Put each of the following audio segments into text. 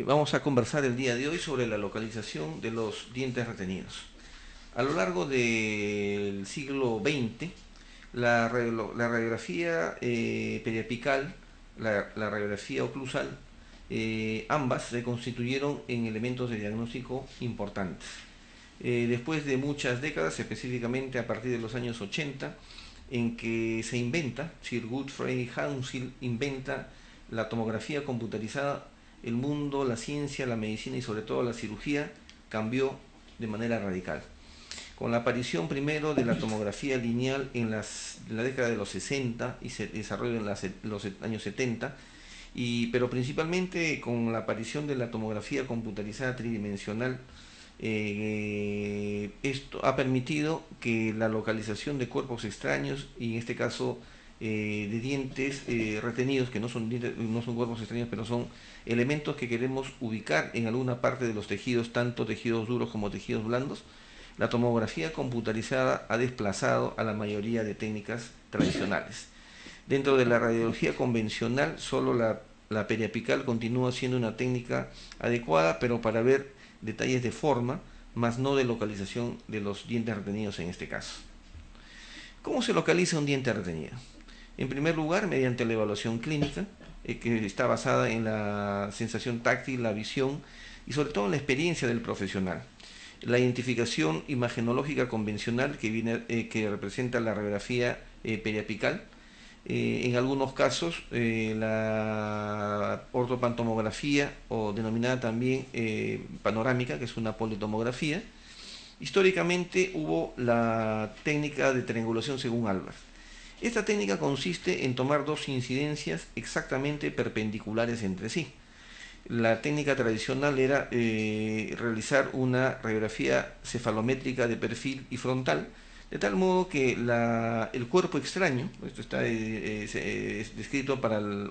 Vamos a conversar el día de hoy sobre la localización de los dientes retenidos. A lo largo del siglo XX, la radiografía periapical, la radiografía oclusal, ambas se constituyeron en elementos de diagnóstico importantes. Después de muchas décadas, específicamente a partir de los años 80, en que se inventa, Sir Godfrey Hounsfield inventa la tomografía computarizada, el mundo, la ciencia, la medicina y sobre todo la cirugía cambió de manera radical. Con la aparición primero de la tomografía lineal en la década de los 60 y se desarrolló en los años 70, pero principalmente con la aparición de la tomografía computarizada tridimensional, esto ha permitido que la localización de cuerpos extraños, y en este caso de dientes retenidos, que no son cuerpos extraños, pero son elementos que queremos ubicar en alguna parte de los tejidos, tanto tejidos duros como tejidos blandos, la tomografía computarizada ha desplazado a la mayoría de técnicas tradicionales. Dentro de la radiología convencional, solo la periapical continúa siendo una técnica adecuada, pero para ver detalles de forma, más no de localización de los dientes retenidos en este caso. ¿Cómo se localiza un diente retenido? En primer lugar, mediante la evaluación clínica, que está basada en la sensación táctil, la visión y sobre todo en la experiencia del profesional. La identificación imagenológica convencional que representa la radiografía periapical. En algunos casos, la ortopantomografía, o denominada también panorámica, que es una politomografía. Históricamente hubo la técnica de triangulación según Albert. Esta técnica consiste en tomar dos incidencias exactamente perpendiculares entre sí. La técnica tradicional era realizar una radiografía cefalométrica de perfil y frontal, de tal modo que el cuerpo extraño, esto está descrito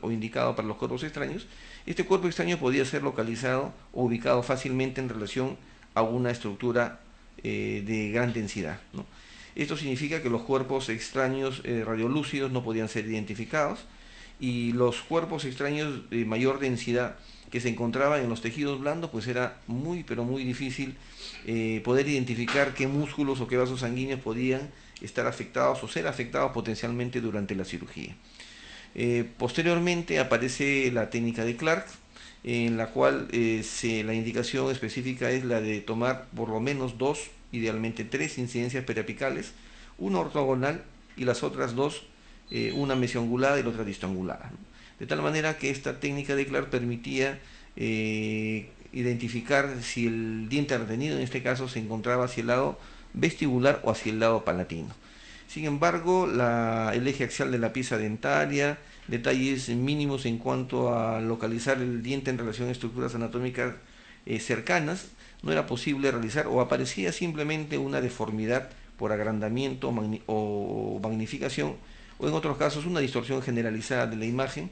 o indicado para los cuerpos extraños, este cuerpo extraño podía ser localizado o ubicado fácilmente en relación a una estructura de gran densidad, ¿no? Esto significa que los cuerpos extraños radiolúcidos no podían ser identificados, y los cuerpos extraños de mayor densidad que se encontraban en los tejidos blandos, pues era muy pero muy difícil poder identificar qué músculos o qué vasos sanguíneos podían estar afectados o ser afectados potencialmente durante la cirugía. Posteriormente aparece la técnica de Clark, en la cual la indicación específica es la de tomar por lo menos dos, idealmente tres incidencias periapicales, una ortogonal y las otras dos, una mesioangulada y la otra distoangulada, ¿no? De tal manera que esta técnica de Clark permitía identificar si el diente retenido en este caso se encontraba hacia el lado vestibular o hacia el lado palatino. Sin embargo, el eje axial de la pieza dentaria, detalles mínimos en cuanto a localizar el diente en relación a estructuras anatómicas cercanas, no era posible realizar, o aparecía simplemente una deformidad por agrandamiento o magnificación, o en otros casos una distorsión generalizada de la imagen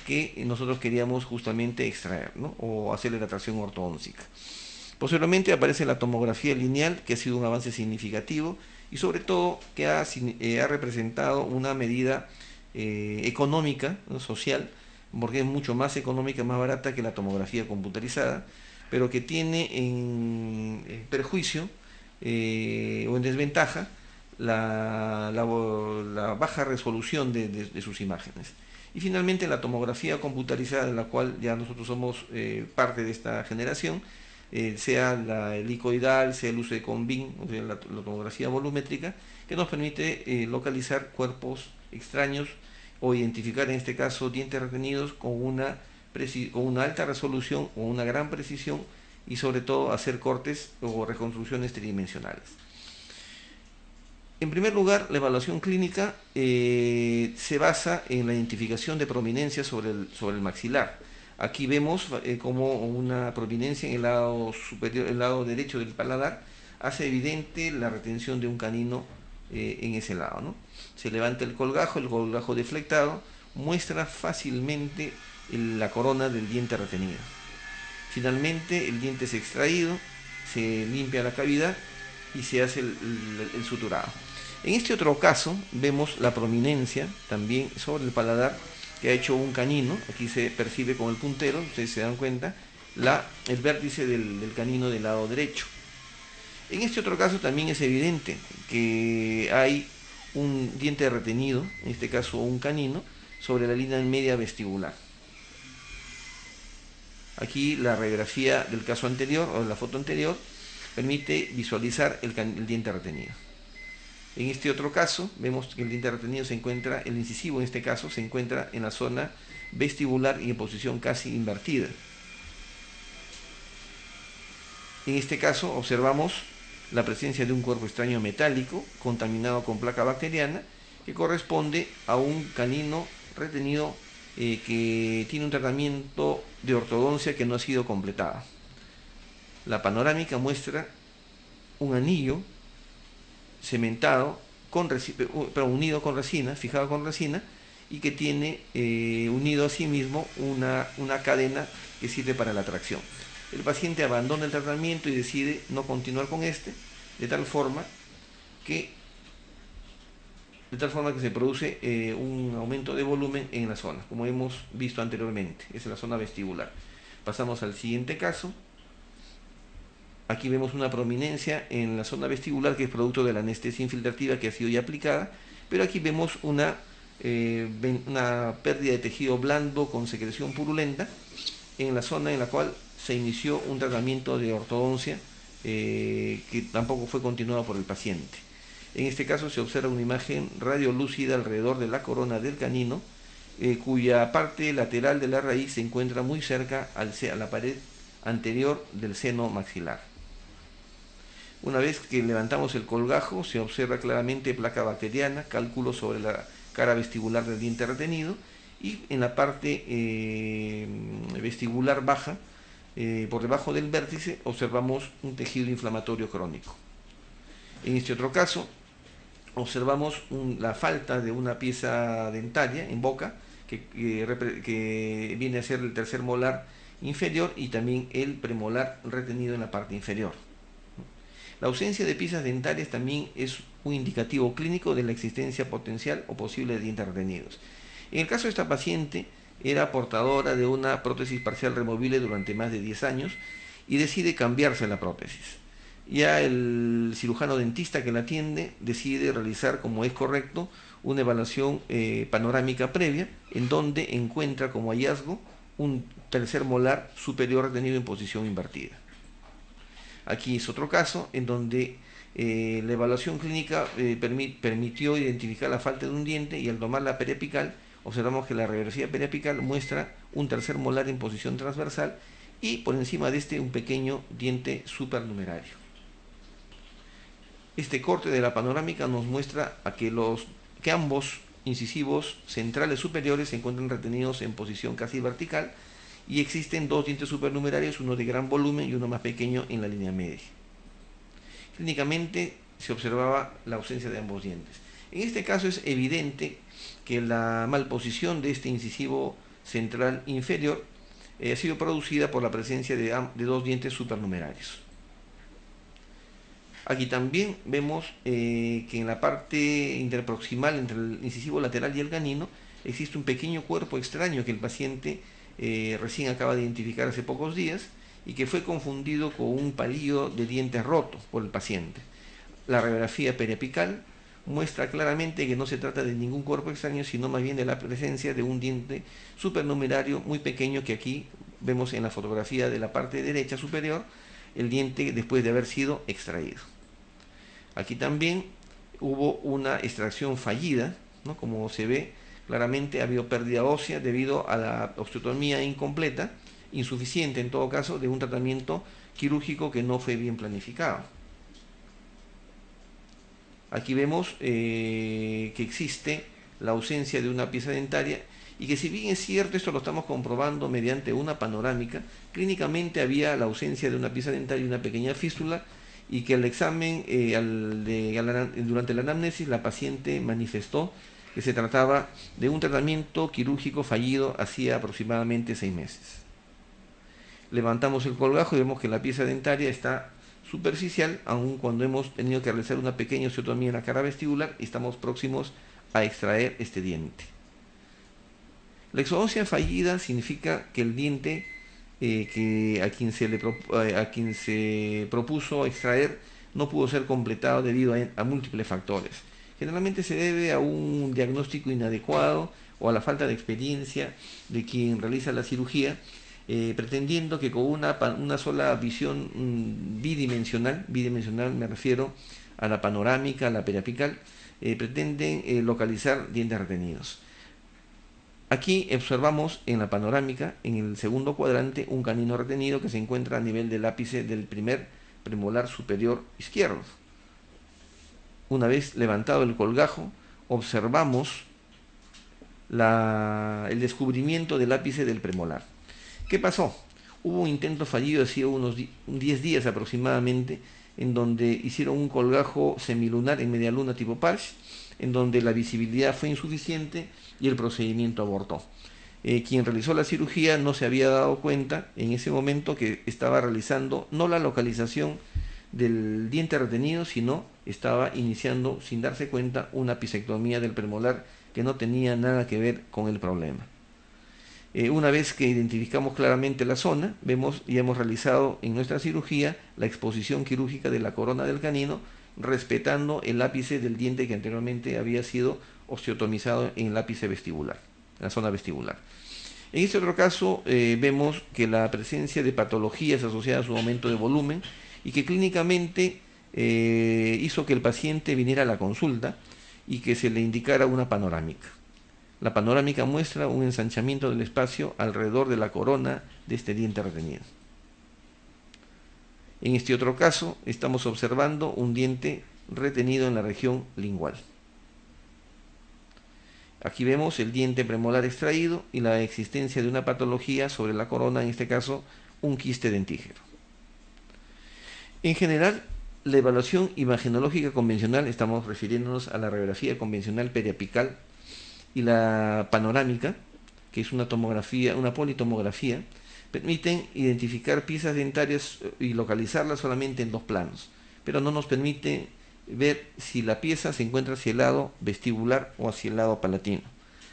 que nosotros queríamos justamente extraer, ¿no? O hacerle la tracción ortodóntica. Posteriormente aparece la tomografía lineal, que ha sido un avance significativo y sobre todo que ha representado una medida económica, ¿no? Social, porque es mucho más económica, más barata que la tomografía computarizada, pero que tiene en perjuicio o en desventaja la baja resolución de sus imágenes. Y finalmente la tomografía computarizada, de la cual ya nosotros somos parte de esta generación, sea la helicoidal, sea el uso de Combin, o sea, la tomografía volumétrica, que nos permite localizar cuerpos extraños o identificar en este caso dientes retenidos con una alta resolución o una gran precisión, y sobre todo hacer cortes o reconstrucciones tridimensionales. En primer lugar, la evaluación clínica se basa en la identificación de prominencias sobre el maxilar. Aquí vemos como una prominencia en el lado superior, el lado derecho del paladar, hace evidente la retención de un canino en ese lado, ¿no? Se levanta el colgajo deflectado muestra fácilmente la corona del diente retenido. Finalmente, el diente es extraído, se limpia la cavidad y se hace el suturado. En este otro caso vemos la prominencia también sobre el paladar que ha hecho un canino. Aquí se percibe con el puntero, ustedes se dan cuenta el vértice del canino del lado derecho. En este otro caso también es evidente que hay un diente retenido, en este caso un canino, sobre la línea media vestibular. Aquí la radiografía del caso anterior o de la foto anterior permite visualizar el diente retenido. En este otro caso vemos que el diente retenido se encuentra, el incisivo en este caso se encuentra en la zona vestibular y en posición casi invertida. En este caso observamos la presencia de un cuerpo extraño metálico contaminado con placa bacteriana que corresponde a un canino retenido que tiene un tratamiento de ortodoncia que no ha sido completado. La panorámica muestra un anillo cementado, unido con resina, fijado con resina, y que tiene unido a sí mismo una cadena que sirve para la tracción. El paciente abandona el tratamiento y decide no continuar con este, de tal forma que se produce un aumento de volumen en la zona, como hemos visto anteriormente, es la zona vestibular. Pasamos al siguiente caso. Aquí vemos una prominencia en la zona vestibular que es producto de la anestesia infiltrativa que ha sido ya aplicada, pero aquí vemos una pérdida de tejido blando con secreción purulenta en la zona en la cual se inició un tratamiento de ortodoncia que tampoco fue continuado por el paciente. En este caso se observa una imagen radiolúcida alrededor de la corona del canino, cuya parte lateral de la raíz se encuentra muy cerca a la pared anterior del seno maxilar. Una vez que levantamos el colgajo, se observa claramente placa bacteriana, cálculo sobre la cara vestibular del diente retenido, y en la parte vestibular baja, por debajo del vértice, observamos un tejido inflamatorio crónico. En este otro caso, observamos la falta de una pieza dentaria en boca, que viene a ser el tercer molar inferior y también el premolar retenido en la parte inferior. La ausencia de piezas dentarias también es un indicativo clínico de la existencia potencial o posible de dientes retenidos. En el caso de esta paciente, era portadora de una prótesis parcial removible durante más de 10 años y decide cambiarse la prótesis. Ya el cirujano dentista que la atiende decide realizar, como es correcto, una evaluación panorámica previa en donde encuentra como hallazgo un tercer molar superior retenido en posición invertida. Aquí es otro caso en donde la evaluación clínica permitió identificar la falta de un diente y al tomar la periapical observamos que la radiografía periapical muestra un tercer molar en posición transversal y por encima de este un pequeño diente supernumerario. Este corte de la panorámica nos muestra que ambos incisivos centrales superiores se encuentran retenidos en posición casi vertical y existen dos dientes supernumerarios, uno de gran volumen y uno más pequeño en la línea media. Clínicamente se observaba la ausencia de ambos dientes. En este caso es evidente que la malposición de este incisivo central inferior ha sido producida por la presencia de dos dientes supernumerarios. Aquí también vemos que en la parte interproximal entre el incisivo lateral y el canino existe un pequeño cuerpo extraño que el paciente recién acaba de identificar hace pocos días y que fue confundido con un palillo de dientes roto por el paciente. La radiografía periapical muestra claramente que no se trata de ningún cuerpo extraño, sino más bien de la presencia de un diente supernumerario muy pequeño que aquí vemos en la fotografía de la parte derecha superior, el diente después de haber sido extraído. Aquí también hubo una extracción fallida, ¿no? Como se ve claramente ha habido pérdida ósea debido a la osteotomía incompleta, insuficiente en todo caso, de un tratamiento quirúrgico que no fue bien planificado. Aquí vemos que existe la ausencia de una pieza dentaria y que si bien es cierto, esto lo estamos comprobando mediante una panorámica, clínicamente había la ausencia de una pieza dentaria y una pequeña fístula y que al examen, durante la anamnesis, la paciente manifestó que se trataba de un tratamiento quirúrgico fallido hacía aproximadamente 6 meses. Levantamos el colgajo y vemos que la pieza dentaria está superficial, aun cuando hemos tenido que realizar una pequeña osteotomía en la cara vestibular y estamos próximos a extraer este diente. La exodoncia fallida significa que el diente que a quien se propuso extraer no pudo ser completado debido a múltiples factores. Generalmente se debe a un diagnóstico inadecuado o a la falta de experiencia de quien realiza la cirugía, pretendiendo que con una sola visión bidimensional me refiero a la panorámica, a la periapical, pretenden localizar dientes retenidos. Aquí observamos en la panorámica, en el segundo cuadrante, un canino retenido que se encuentra a nivel del ápice del primer premolar superior izquierdo. Una vez levantado el colgajo, observamos el descubrimiento del ápice del premolar. ¿Qué pasó? Hubo un intento fallido hacía unos 10 días aproximadamente, en donde hicieron un colgajo semilunar en media luna tipo Parche, en donde la visibilidad fue insuficiente y el procedimiento abortó. Quien realizó la cirugía no se había dado cuenta en ese momento que estaba realizando no la localización del diente retenido, sino estaba iniciando, sin darse cuenta, una apicectomía del premolar que no tenía nada que ver con el problema. Una vez que identificamos claramente la zona, vemos y hemos realizado en nuestra cirugía la exposición quirúrgica de la corona del canino, respetando el ápice del diente que anteriormente había sido osteotomizado en el ápice vestibular, en la zona vestibular. En este otro caso vemos que la presencia de patologías asociadas a su aumento de volumen y que clínicamente hizo que el paciente viniera a la consulta y que se le indicara una panorámica. La panorámica muestra un ensanchamiento del espacio alrededor de la corona de este diente retenido. En este otro caso estamos observando un diente retenido en la región lingual. Aquí vemos el diente premolar extraído y la existencia de una patología sobre la corona, en este caso un quiste dentígero. En general, la evaluación imagenológica convencional, estamos refiriéndonos a la radiografía convencional periapical y la panorámica, que es una tomografía, una politomografía, permiten identificar piezas dentarias y localizarlas solamente en dos planos, pero no nos permite ver si la pieza se encuentra hacia el lado vestibular o hacia el lado palatino.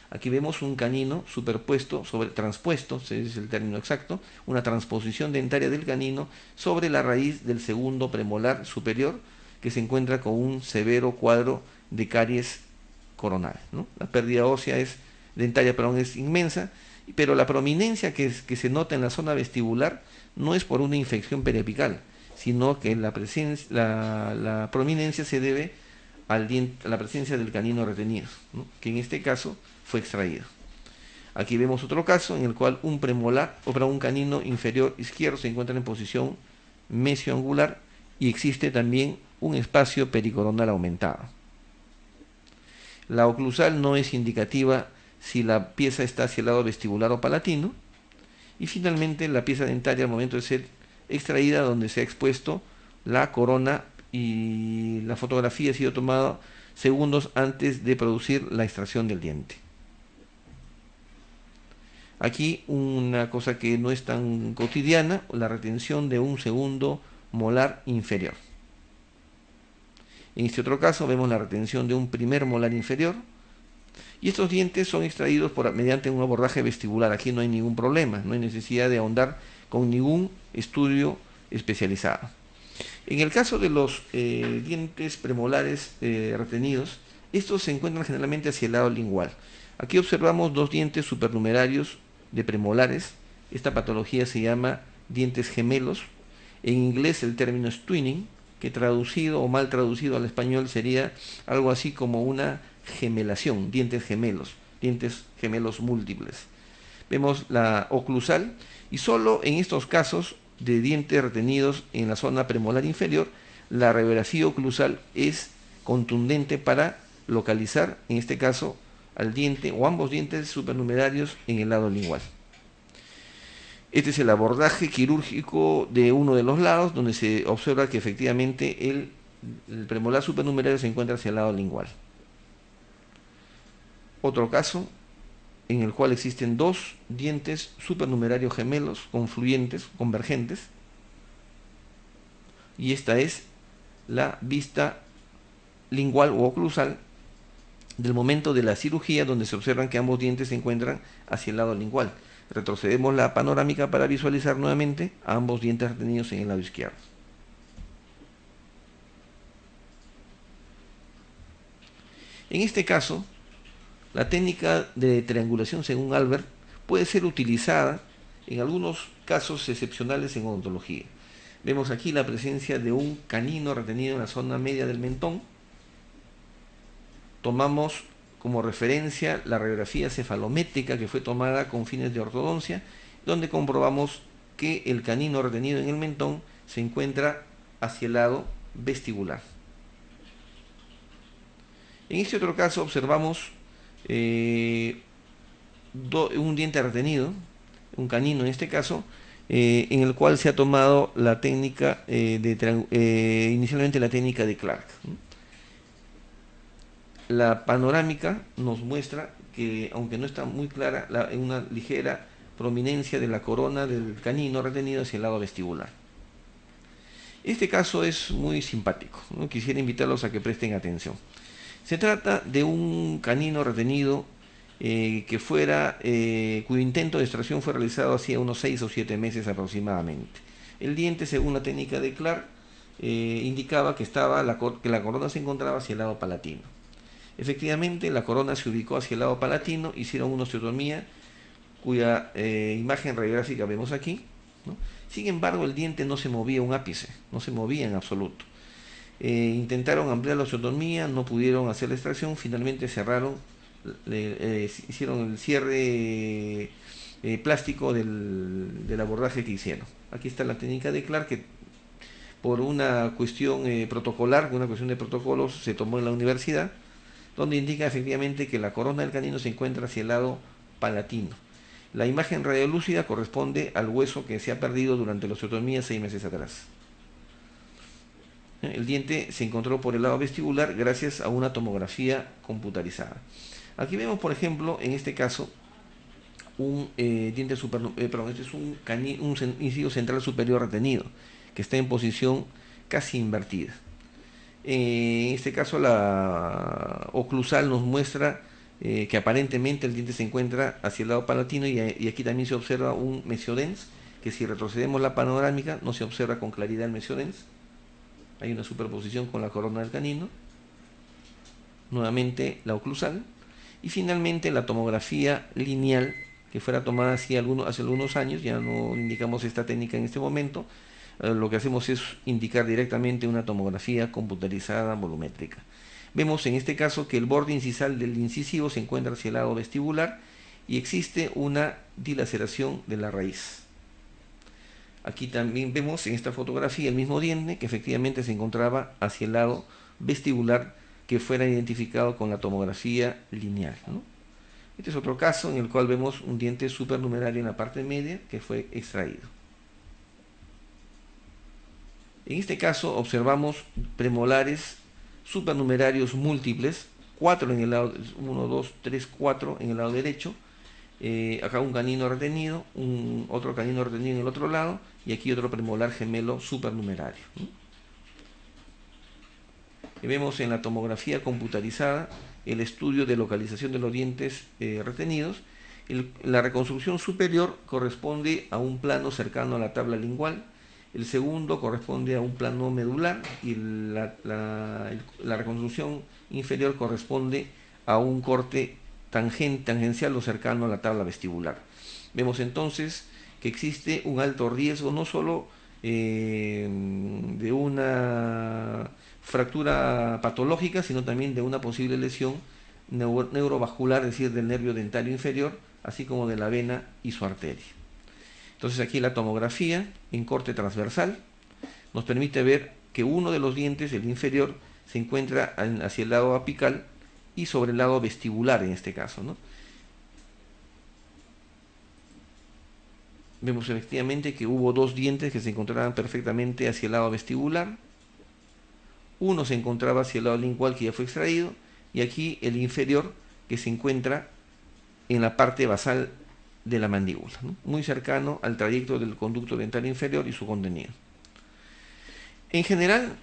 Aquí vemos un canino superpuesto, transpuesto, ese es el término exacto, una transposición dentaria del canino sobre la raíz del segundo premolar superior, que se encuentra con un severo cuadro de caries coronal, ¿no? La pérdida ósea dentaria, es inmensa, pero la prominencia que se nota en la zona vestibular no es por una infección periapical, sino que la prominencia se debe a la presencia del canino retenido, ¿no? Que en este caso fue extraído. Aquí vemos otro caso en el cual un premolar o un canino inferior izquierdo se encuentra en posición mesioangular y existe también un espacio pericoronal aumentado. La oclusal no es indicativa si la pieza está hacia el lado vestibular o palatino. Y finalmente la pieza dentaria al momento de ser extraída, donde se ha expuesto la corona, y la fotografía ha sido tomada segundos antes de producir la extracción del diente. Aquí una cosa que no es tan cotidiana, la retención de un segundo molar inferior. En este otro caso vemos la retención de un primer molar inferior, y estos dientes son extraídos mediante un abordaje vestibular. Aquí no hay ningún problema, no hay necesidad de ahondar con ningún estudio especializado. En el caso de los dientes premolares retenidos, estos se encuentran generalmente hacia el lado lingual. Aquí observamos dos dientes supernumerarios de premolares. Esta patología se llama dientes gemelos. En inglés el término es twinning, que traducido o mal traducido al español sería algo así como una gemelación, dientes gemelos múltiples. Vemos la oclusal, y solo en estos casos de dientes retenidos en la zona premolar inferior, la radiografía oclusal es contundente para localizar, en este caso, al diente o ambos dientes supernumerarios en el lado lingual. Este es el abordaje quirúrgico de uno de los lados, donde se observa que efectivamente el premolar supernumerario se encuentra hacia el lado lingual. Otro caso en el cual existen dos dientes supernumerarios gemelos, confluyentes, convergentes, y esta es la vista lingual o oclusal del momento de la cirugía, donde se observan que ambos dientes se encuentran hacia el lado lingual. Retrocedemos la panorámica para visualizar nuevamente ambos dientes retenidos en el lado izquierdo. En este caso, la técnica de triangulación según Albert puede ser utilizada en algunos casos excepcionales en odontología. Vemos aquí la presencia de un canino retenido en la zona media del mentón. Tomamos como referencia la radiografía cefalométrica que fue tomada con fines de ortodoncia, donde comprobamos que el canino retenido en el mentón se encuentra hacia el lado vestibular. En este otro caso observamos un diente retenido, un canino en este caso, en el cual se ha tomado la técnica inicialmente la técnica de Clark. La panorámica nos muestra que, aunque no está muy clara, una ligera prominencia de la corona del canino retenido hacia el lado vestibular. Este caso es muy simpático, ¿no? Quisiera invitarlos a que presten atención. Se trata de un canino retenido cuyo intento de extracción fue realizado hacía unos 6 o 7 meses aproximadamente. El diente, según la técnica de Clark, indicaba que la corona se encontraba hacia el lado palatino. Efectivamente, la corona se ubicó hacia el lado palatino, hicieron una osteotomía, cuya imagen radiográfica vemos aquí, ¿no? Sin embargo, el diente no se movía un ápice, no se movía en absoluto. Intentaron ampliar la osteotomía, no pudieron hacer la extracción, finalmente cerraron, hicieron el cierre plástico del abordaje que hicieron. Aquí está la técnica de Clark, que por una cuestión protocolar, una cuestión de protocolos, se tomó en la universidad, donde indica efectivamente que la corona del canino se encuentra hacia el lado palatino. La imagen radiolúcida corresponde al hueso que se ha perdido durante la osteotomía 6 meses atrás. El diente se encontró por el lado vestibular gracias a una tomografía computarizada. Aquí vemos, por ejemplo, en este caso, un diente este es un inciso central superior retenido, que está en posición casi invertida. En este caso, la oclusal nos muestra que aparentemente el diente se encuentra hacia el lado palatino y aquí también se observa un mesiodens, que si retrocedemos la panorámica no se observa con claridad el mesiodens. Hay una superposición con la corona del canino. Nuevamente la oclusal. Y finalmente la tomografía lineal, que fuera tomada hace algunos años, ya no indicamos esta técnica en este momento. Lo que hacemos es indicar directamente una tomografía computarizada volumétrica. Vemos en este caso que el borde incisal del incisivo se encuentra hacia el lado vestibular y existe una dilaceración de la raíz. Aquí también vemos en esta fotografía el mismo diente que efectivamente se encontraba hacia el lado vestibular, que fuera identificado con la tomografía lineal, ¿no? Este es otro caso en el cual vemos un diente supernumerario en la parte media que fue extraído. En este caso observamos premolares supernumerarios múltiples, 4 en el lado, 1, 2, 3, 4 en el lado derecho. Acá un canino retenido, otro canino retenido en el otro lado, y aquí otro premolar gemelo supernumerario. Y vemos en la tomografía computarizada el estudio de localización de los dientes retenidos. La reconstrucción superior corresponde a un plano cercano a la tabla lingual, el segundo corresponde a un plano medular y la reconstrucción inferior corresponde a un corte tangencial o cercano a la tabla vestibular. Vemos entonces que existe un alto riesgo no solo de una fractura patológica, sino también de una posible lesión neurovascular, es decir, del nervio dentario inferior, así como de la vena y su arteria. Entonces aquí la tomografía en corte transversal nos permite ver que uno de los dientes, el inferior, se encuentra hacia el lado apical y sobre el lado vestibular en este caso, ¿no? Vemos efectivamente que hubo 2 dientes que se encontraban perfectamente hacia el lado vestibular. Uno se encontraba hacia el lado lingual, que ya fue extraído, y aquí el inferior, que se encuentra en la parte basal de la mandíbula, ¿no? Muy cercano al trayecto del conducto dentario inferior y su contenido. En general,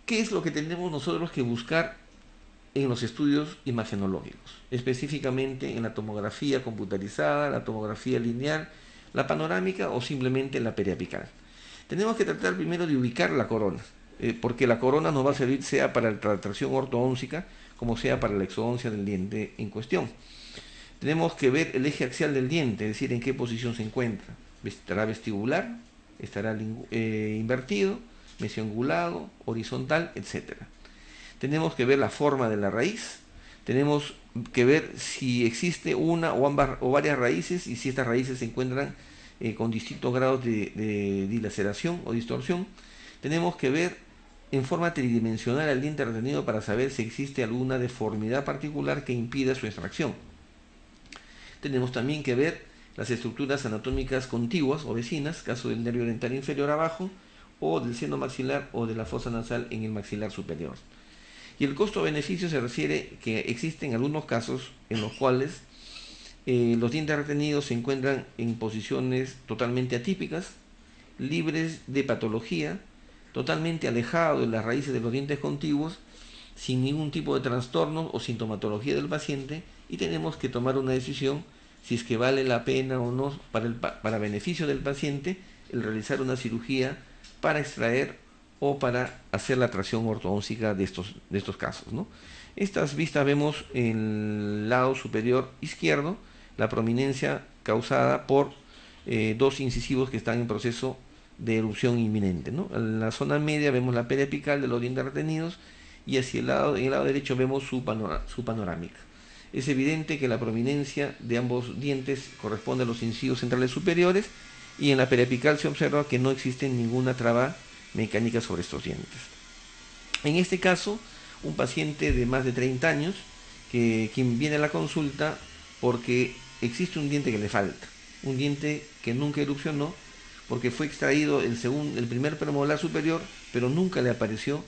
¿qué es lo que tenemos nosotros que buscar en los estudios imagenológicos, específicamente en la tomografía computarizada, la tomografía lineal, la panorámica o simplemente la periapical. Tenemos que tratar primero de ubicar la corona, porque la corona nos va a servir sea para la tracción ortodóntica como sea para la exodoncia del diente en cuestión. Tenemos que ver el eje axial del diente, es decir, en qué posición se encuentra. ¿Estará vestibular? ¿Estará invertido? ¿Mesiangulado? ¿Horizontal? Etcétera. Tenemos que ver la forma de la raíz, tenemos que ver si existe una o ambas o varias raíces y si estas raíces se encuentran con distintos grados de dilaceración o distorsión. Tenemos que ver en forma tridimensional al diente retenido para saber si existe alguna deformidad particular que impida su extracción. Tenemos también que ver las estructuras anatómicas contiguas o vecinas, caso del nervio dental inferior abajo, o del seno maxilar o de la fosa nasal en el maxilar superior. Y el costo-beneficio se refiere que existen algunos casos en los cuales los dientes retenidos se encuentran en posiciones totalmente atípicas, libres de patología, totalmente alejados de las raíces de los dientes contiguos, sin ningún tipo de trastorno o sintomatología del paciente, y tenemos que tomar una decisión si es que vale la pena o no para beneficio del paciente el realizar una cirugía para extraer o para hacer la tracción ortodóntica de estos casos, ¿no? Estas vistas vemos en el lado superior izquierdo la prominencia causada por dos incisivos que están en proceso de erupción inminente, ¿no? En la zona media vemos la periapical de los dientes retenidos y en el lado derecho vemos su panorámica. Es evidente que la prominencia de ambos dientes corresponde a los incisivos centrales superiores y en la periapical se observa que no existe ninguna traba mecánica sobre estos dientes. En este caso, un paciente de más de 30 años, quien viene a la consulta porque existe un diente que le falta, un diente que nunca erupcionó, porque fue extraído el primer premolar superior, pero nunca le apareció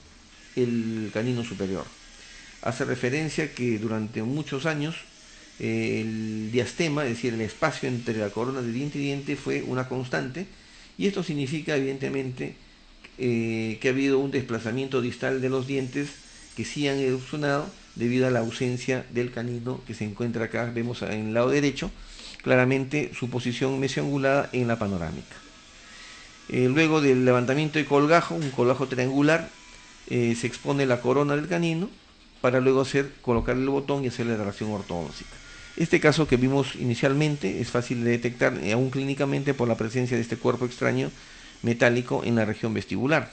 el canino superior. Hace referencia que durante muchos años el diastema, es decir, el espacio entre la corona de diente y diente, fue una constante, y esto significa evidentemente que ha habido un desplazamiento distal de los dientes que sí han erupcionado debido a la ausencia del canino que se encuentra acá, vemos en el lado derecho, claramente su posición mesioangulada en la panorámica. Luego del levantamiento de colgajo, un colgajo triangular, se expone la corona del canino para luego colocar el botón y hacer la tracción ortodóntica. Este caso que vimos inicialmente es fácil de detectar aún clínicamente por la presencia de este cuerpo extraño metálico en la región vestibular.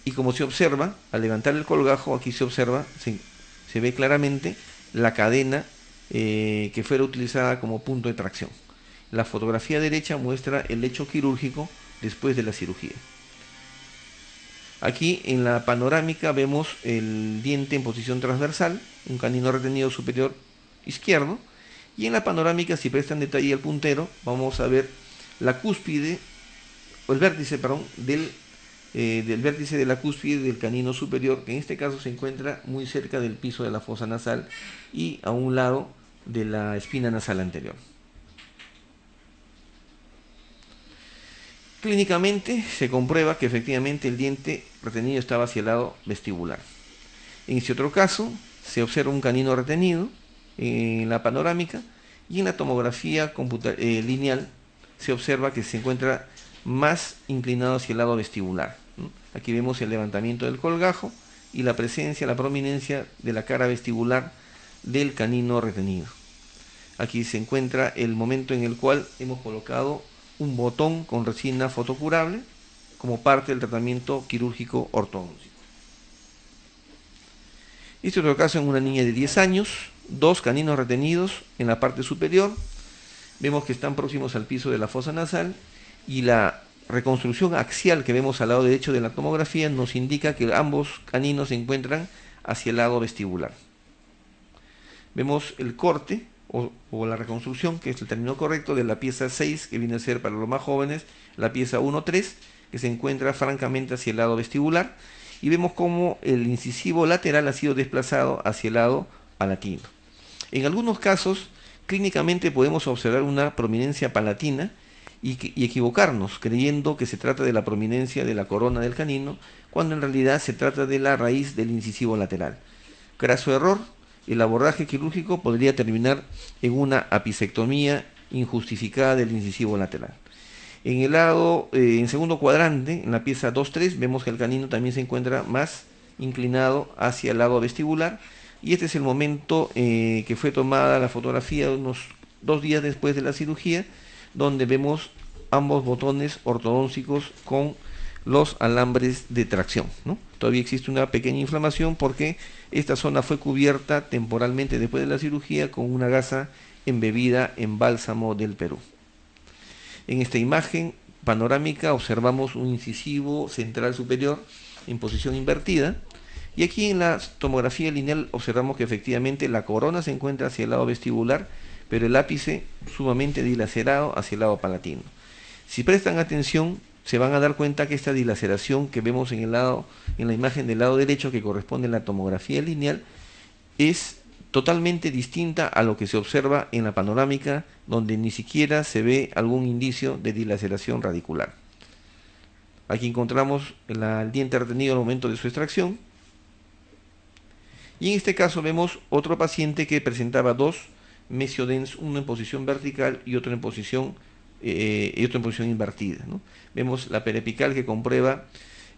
Y como se observa, al levantar el colgajo, aquí se observa, se ve claramente la cadena que fuera utilizada como punto de tracción. La fotografía derecha muestra el lecho quirúrgico después de la cirugía. Aquí en la panorámica vemos el diente en posición transversal, un canino retenido superior izquierdo, y en la panorámica, si prestan detalle al puntero, vamos a ver la cúspide, o el vértice, perdón, del vértice de la cúspide del canino superior, que en este caso se encuentra muy cerca del piso de la fosa nasal y a un lado de la espina nasal anterior. Clínicamente se comprueba que efectivamente el diente retenido estaba hacia el lado vestibular. En este otro caso se observa un canino retenido en la panorámica y en la tomografía lineal se observa que se encuentra más inclinado hacia el lado vestibular. Aquí vemos el levantamiento del colgajo y la presencia, la prominencia de la cara vestibular del canino retenido. Aquí se encuentra el momento en el cual hemos colocado un botón con resina fotocurable como parte del tratamiento quirúrgico ortodóntico. Este otro caso en una niña de 10 años, dos caninos retenidos en la parte superior, vemos que están próximos al piso de la fosa nasal y la reconstrucción axial que vemos al lado derecho de la tomografía nos indica que ambos caninos se encuentran hacia el lado vestibular. Vemos el corte o la reconstrucción, que es el término correcto, de la pieza 6, que viene a ser para los más jóvenes la pieza 1-3, que se encuentra francamente hacia el lado vestibular, y vemos cómo el incisivo lateral ha sido desplazado hacia el lado palatino. En algunos casos, clínicamente podemos observar una prominencia palatina y equivocarnos, creyendo que se trata de la prominencia de la corona del canino, cuando en realidad se trata de la raíz del incisivo lateral. Craso error, el abordaje quirúrgico podría terminar en una apicectomía injustificada del incisivo lateral. En el lado, en segundo cuadrante, en la pieza 2-3, vemos que el canino también se encuentra más inclinado hacia el lado vestibular, y este es el momento que fue tomada la fotografía unos 2 días después de la cirugía, donde vemos ambos botones ortodóncicos con los alambres de tracción, ¿no? Todavía existe una pequeña inflamación porque esta zona fue cubierta temporalmente después de la cirugía con una gasa embebida en bálsamo del Perú. En esta imagen panorámica observamos un incisivo central superior en posición invertida, y aquí en la tomografía lineal observamos que efectivamente la corona se encuentra hacia el lado vestibular, pero el ápice sumamente dilacerado hacia el lado palatino. Si prestan atención, se van a dar cuenta que esta dilaceración que vemos en la imagen del lado derecho, que corresponde a la tomografía lineal, es totalmente distinta a lo que se observa en la panorámica, donde ni siquiera se ve algún indicio de dilaceración radicular. Aquí encontramos el diente retenido al momento de su extracción, y en este caso vemos otro paciente que presentaba dos mesiodens, uno en posición vertical y otro en posición invertida, ¿no? Vemos la periapical que comprueba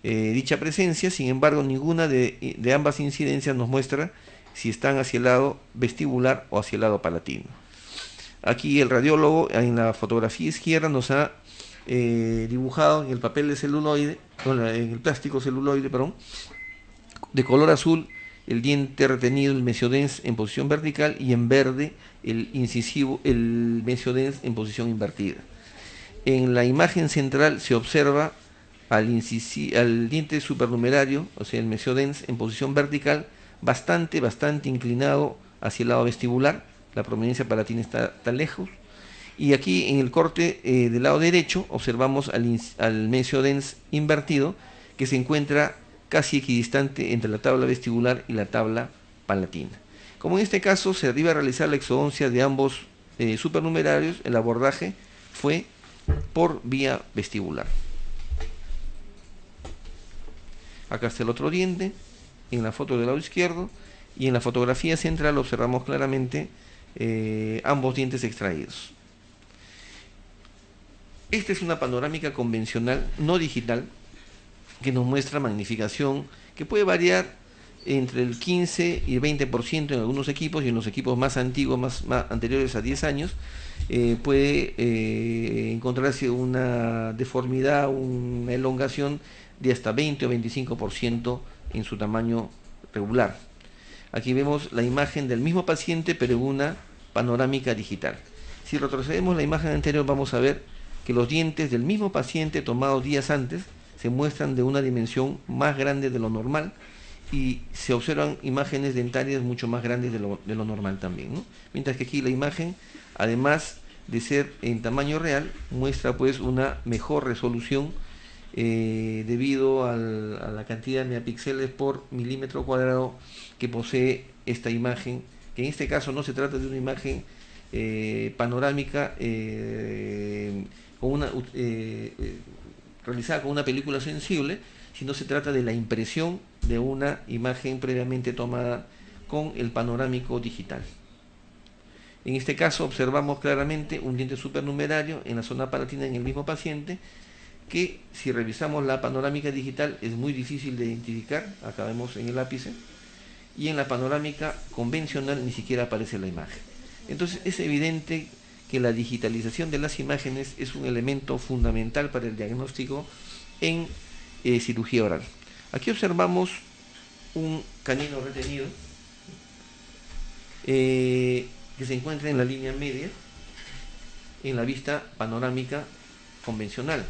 dicha presencia. Sin embargo, ninguna de ambas incidencias nos muestra si están hacia el lado vestibular o hacia el lado palatino. Aquí el radiólogo en la fotografía izquierda nos ha dibujado en el papel de celuloide, en el plástico celuloide, perdón, de color azul, el diente retenido, el mesiodens en posición vertical, y en verde el incisivo, el mesiodens en posición invertida. En la imagen central se observa al diente supernumerario, o sea el mesiodens en posición vertical, bastante inclinado hacia el lado vestibular. La prominencia palatina está tan lejos, y aquí en el corte del lado derecho observamos al mesiodens invertido, que se encuentra casi equidistante entre la tabla vestibular y la tabla palatina. Como en este caso se debe realizar la exodoncia de ambos supernumerarios, el abordaje fue por vía vestibular. Acá está el otro diente, en la foto del lado izquierdo, y en la fotografía central observamos claramente ambos dientes extraídos. Esta es una panorámica convencional, no digital, que nos muestra magnificación que puede variar entre el 15 y el 20% en algunos equipos, y en los equipos más antiguos, más anteriores a 10 años, puede encontrarse una deformidad, una elongación de hasta 20 o 25% en su tamaño regular. Aquí vemos la imagen del mismo paciente, pero en una panorámica digital. Si retrocedemos la imagen anterior, vamos a ver que los dientes del mismo paciente tomados días antes se muestran de una dimensión más grande de lo normal, y se observan imágenes dentarias mucho más grandes de lo normal también, ¿no? Mientras que aquí la imagen, además de ser en tamaño real, muestra pues una mejor resolución debido a la cantidad de megapíxeles por milímetro cuadrado que posee esta imagen, que en este caso no se trata de una imagen panorámica realizada con una película sensible, sino se trata de la impresión de una imagen previamente tomada con el panorámico digital. En este caso observamos claramente un diente supernumerario en la zona palatina en el mismo paciente, que si revisamos la panorámica digital es muy difícil de identificar. Acá vemos en el ápice, y en la panorámica convencional ni siquiera aparece la imagen. Entonces es evidente que la digitalización de las imágenes es un elemento fundamental para el diagnóstico en cirugía oral. Aquí observamos un canino retenido que se encuentra en la línea media en la vista panorámica convencional.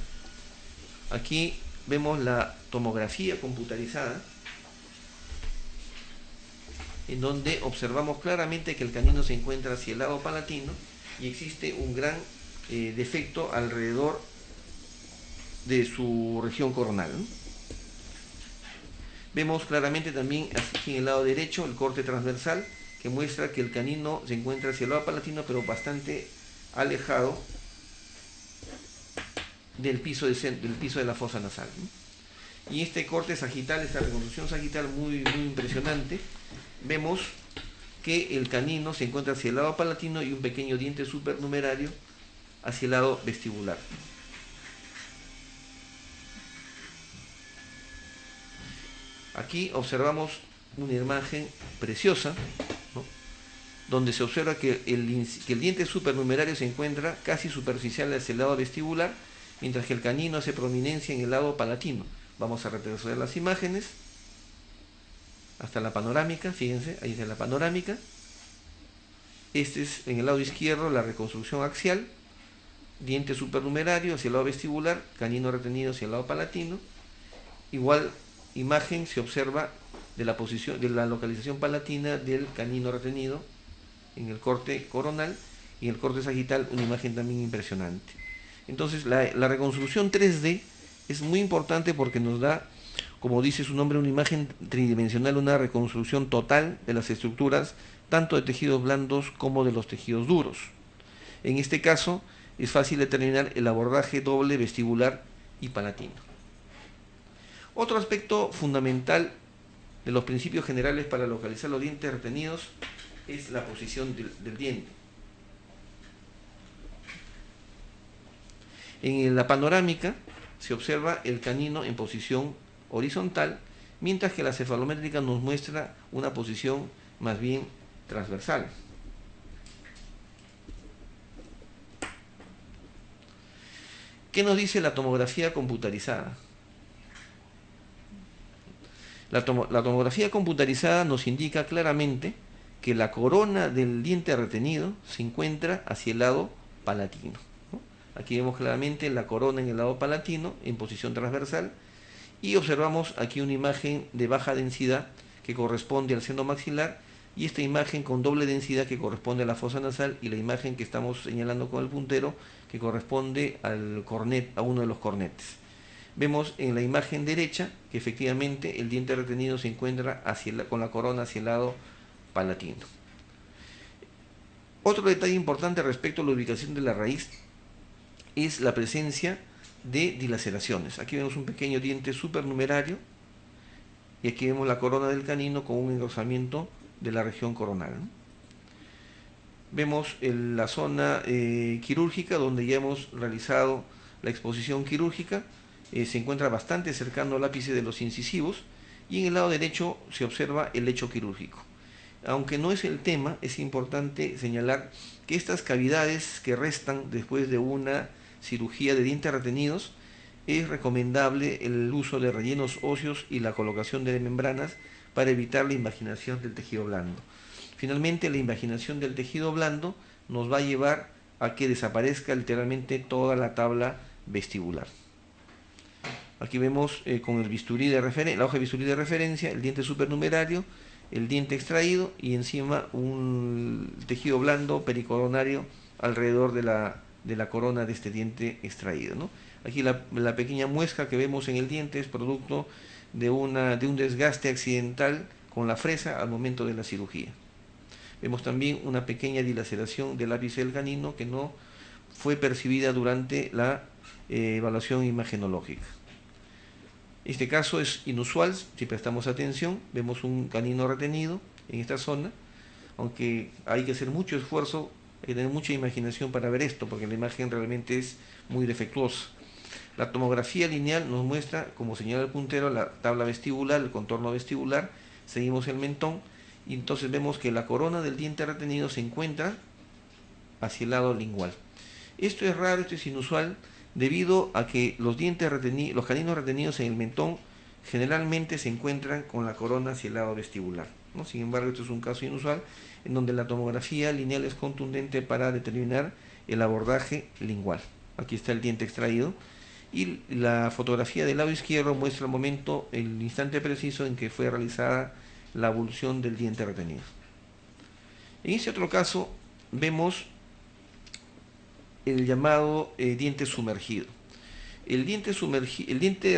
Aquí vemos la tomografía computarizada, en donde observamos claramente que el canino se encuentra hacia el lado palatino y existe un gran defecto alrededor de su región coronal, ¿no? Vemos claramente también aquí en el lado derecho el corte transversal, que muestra que el canino se encuentra hacia el lado palatino, pero bastante alejado del piso de la fosa nasal, ¿no? Y este corte sagital, esta reconstrucción sagital muy impresionante, vemos que el canino se encuentra hacia el lado palatino y un pequeño diente supernumerario hacia el lado vestibular. Aquí observamos una imagen preciosa, ¿no?, donde se observa que el diente supernumerario se encuentra casi superficial hacia el lado vestibular, mientras que el canino hace prominencia en el lado palatino. Vamos a retroceder las imágenes hasta la panorámica, fíjense, ahí está la panorámica. Este es en el lado izquierdo la reconstrucción axial, diente supernumerario hacia el lado vestibular, canino retenido hacia el lado palatino. Igual imagen se observa de la posición, de la localización palatina del canino retenido en el corte coronal, y en el corte sagital una imagen también impresionante. Entonces la reconstrucción 3D es muy importante porque nos da, como dice su nombre, una imagen tridimensional, una reconstrucción total de las estructuras, tanto de tejidos blandos como de los tejidos duros. En este caso es fácil determinar el abordaje doble vestibular y palatino. Otro aspecto fundamental de los principios generales para localizar los dientes retenidos es la posición del diente. En la panorámica se observa el canino en posición horizontal, mientras que la cefalométrica nos muestra una posición más bien transversal. ¿Qué nos dice la tomografía computarizada? La tomografía computarizada nos indica claramente que la corona del diente retenido se encuentra hacia el lado palatino, ¿no? Aquí vemos claramente la corona en el lado palatino en posición transversal, y observamos aquí una imagen de baja densidad que corresponde al seno maxilar, y esta imagen con doble densidad que corresponde a la fosa nasal, y la imagen que estamos señalando con el puntero que corresponde al cornet, a uno de los cornetes. Vemos en la imagen derecha que efectivamente el diente retenido se encuentra con la corona hacia el lado palatino. Otro detalle importante respecto a la ubicación de la raíz es la presencia de dilaceraciones. Aquí vemos un pequeño diente supernumerario y aquí vemos la corona del canino con un engrosamiento de la región coronal, ¿no? Vemos la zona quirúrgica, donde ya hemos realizado la exposición quirúrgica. Se encuentra bastante cercano al ápice de los incisivos, y en el lado derecho se observa el lecho quirúrgico. Aunque no es el tema, es importante señalar que estas cavidades que restan después de una cirugía de dientes retenidos, es recomendable el uso de rellenos óseos y la colocación de membranas para evitar la invaginación del tejido blando. Finalmente, la invaginación del tejido blando nos va a llevar a que desaparezca literalmente toda la tabla vestibular. Aquí vemos con el bisturí de la hoja de bisturí de referencia, el diente supernumerario, el diente extraído, y encima un tejido blando pericoronario alrededor de la corona de este diente extraído, ¿no? Aquí la pequeña muesca que vemos en el diente es producto de un desgaste accidental con la fresa al momento de la cirugía. Vemos también una pequeña dilaceración del ápice del canino que no fue percibida durante la evaluación imagenológica. Este caso es inusual si prestamos atención. Vemos un canino retenido en esta zona, aunque hay que hacer mucho esfuerzo, hay que tener mucha imaginación para ver esto, porque la imagen realmente es muy defectuosa. La tomografía lineal nos muestra, como señala el puntero, la tabla vestibular, el contorno vestibular. Seguimos el mentón y entonces vemos que la corona del diente retenido se encuentra hacia el lado lingual. Esto es raro, esto es inusual, debido a que los caninos retenidos en el mentón generalmente se encuentran con la corona hacia el lado vestibular, ¿no? Sin embargo, esto es un caso inusual en donde la tomografía lineal es contundente para determinar el abordaje lingual. Aquí está el diente extraído, y la fotografía del lado izquierdo muestra el instante preciso en que fue realizada la abulsión del diente retenido. En este otro caso vemos el llamado diente sumergido. El diente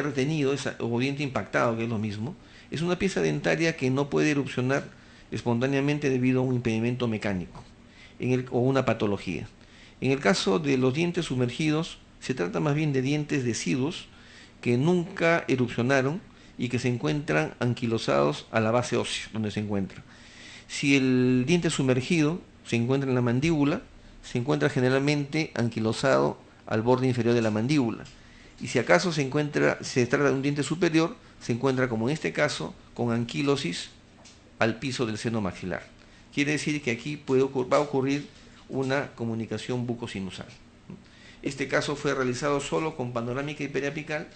retenido o diente impactado, que es lo mismo, es una pieza dentaria que no puede erupcionar espontáneamente debido a un impedimento mecánico o una patología. En el caso de los dientes sumergidos, se trata más bien de dientes deciduos que nunca erupcionaron y que se encuentran anquilosados a la base ósea, donde se encuentra. Si el diente sumergido se encuentra en la mandíbula, se encuentra generalmente anquilosado al borde inferior de la mandíbula. Y si acaso se trata de un diente superior, se encuentra, como en este caso, con anquilosis al piso del seno maxilar. Quiere decir que aquí va a ocurrir una comunicación bucosinusal. Este caso fue realizado solo con panorámica y periapical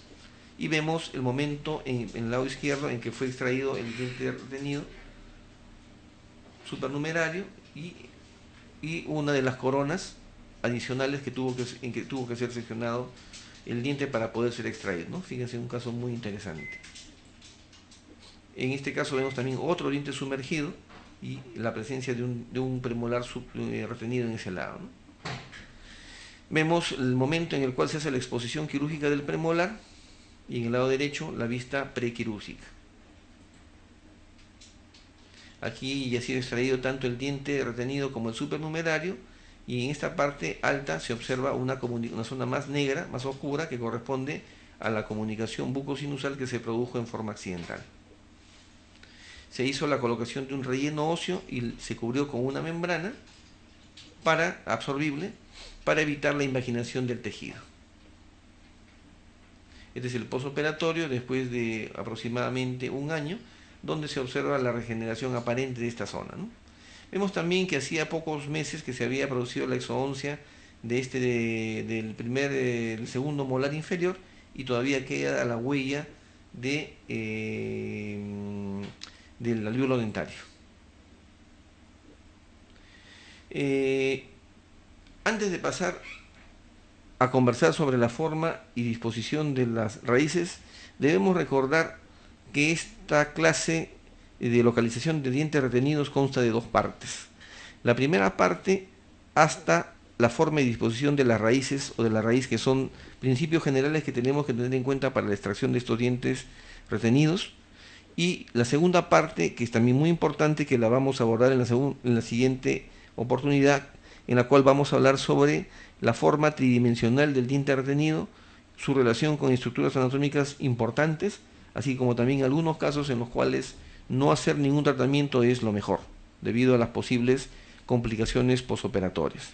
y vemos el momento en el lado izquierdo en que fue extraído el diente retenido supernumerario y una de las coronas adicionales en que tuvo que ser seccionado el diente para poder ser extraído, ¿no? Fíjense, un caso muy interesante. En este caso vemos también otro diente sumergido y la presencia de un premolar retenido en ese lado, ¿no? Vemos el momento en el cual se hace la exposición quirúrgica del premolar y en el lado derecho la vista prequirúrgica. Aquí ya ha sido extraído tanto el diente retenido como el supernumerario y en esta parte alta se observa una zona más negra, más oscura, que corresponde a la comunicación bucosinusal que se produjo en forma accidental. Se hizo la colocación de un relleno óseo y se cubrió con una membrana absorbible para evitar la invaginación del tejido. Este es el posoperatorio después de aproximadamente un año, donde se observa la regeneración aparente de esta zona, ¿no? Vemos también que hacía pocos meses que se había producido la exodoncia del segundo molar inferior y todavía queda la huella del alvéolo dentario. Antes de pasar a conversar sobre la forma y disposición de las raíces, debemos recordar que esta clase de localización de dientes retenidos consta de dos partes. La primera parte, hasta la forma y disposición de las raíces o de la raíz, que son principios generales que tenemos que tener en cuenta para la extracción de estos dientes retenidos. Y la segunda parte, que es también muy importante, que la vamos a abordar en la siguiente oportunidad, en la cual vamos a hablar sobre la forma tridimensional del diente retenido, su relación con estructuras anatómicas importantes, así como también algunos casos en los cuales no hacer ningún tratamiento es lo mejor, debido a las posibles complicaciones posoperatorias.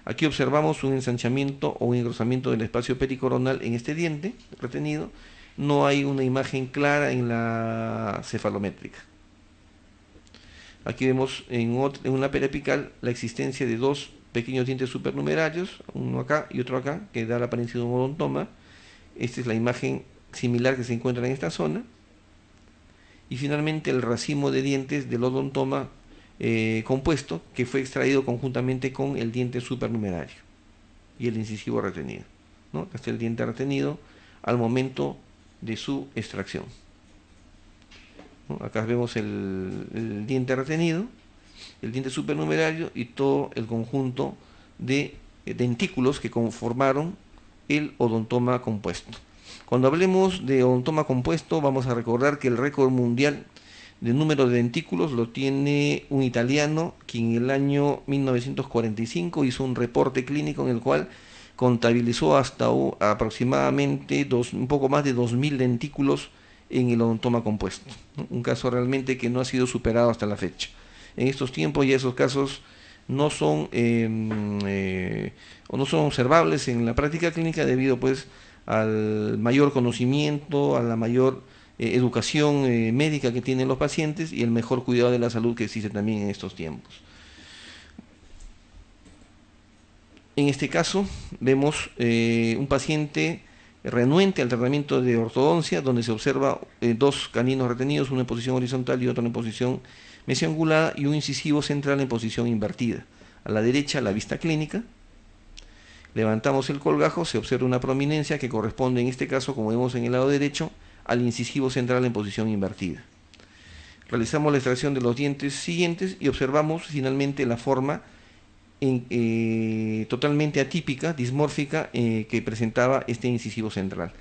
Aquí observamos un ensanchamiento o un engrosamiento del espacio pericoronal en este diente retenido. No hay una imagen clara en la cefalométrica. Aquí vemos en una periapical la existencia de dos pequeños dientes supernumerarios, uno acá y otro acá, que da la apariencia de un odontoma. Esta es la imagen similar que se encuentra en esta zona. Y finalmente el racimo de dientes del odontoma compuesto, que fue extraído conjuntamente con el diente supernumerario y el incisivo retenido, ¿no? Acá está el diente retenido al momento de su extracción, ¿no? Acá vemos el diente retenido, el diente supernumerario y todo el conjunto de dentículos que conformaron el odontoma compuesto. Cuando hablemos de odontoma compuesto, vamos a recordar que el récord mundial de número de dentículos lo tiene un italiano que en el año 1945 hizo un reporte clínico en el cual contabilizó hasta aproximadamente un poco más de 2.000 dentículos en el odontoma compuesto, ¿no? Un caso realmente que no ha sido superado hasta la fecha. En estos tiempos ya esos casos no son observables en la práctica clínica debido pues al mayor conocimiento, a la mayor educación médica que tienen los pacientes y el mejor cuidado de la salud que existe también en estos tiempos. En este caso vemos un paciente renuente al tratamiento de ortodoncia, donde se observa dos caninos retenidos, uno en posición horizontal y otro en posición mesiangulada, y un incisivo central en posición invertida. A la derecha la vista clínica. Levantamos el colgajo, se observa una prominencia que corresponde en este caso, como vemos en el lado derecho, al incisivo central en posición invertida. Realizamos la extracción de los dientes siguientes y observamos finalmente la forma totalmente atípica, dismórfica, que presentaba este incisivo central.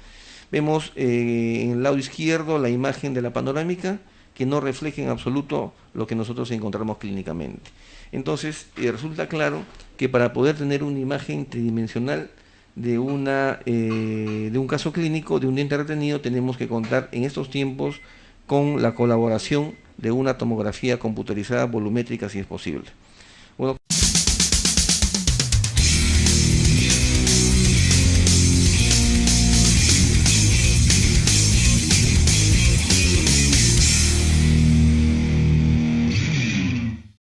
Vemos en el lado izquierdo la imagen de la panorámica, que no refleja en absoluto lo que nosotros encontramos clínicamente. Entonces, resulta claro que para poder tener una imagen tridimensional de un caso clínico de un diente retenido, tenemos que contar en estos tiempos con la colaboración de una tomografía computarizada volumétrica si es posible. Bueno,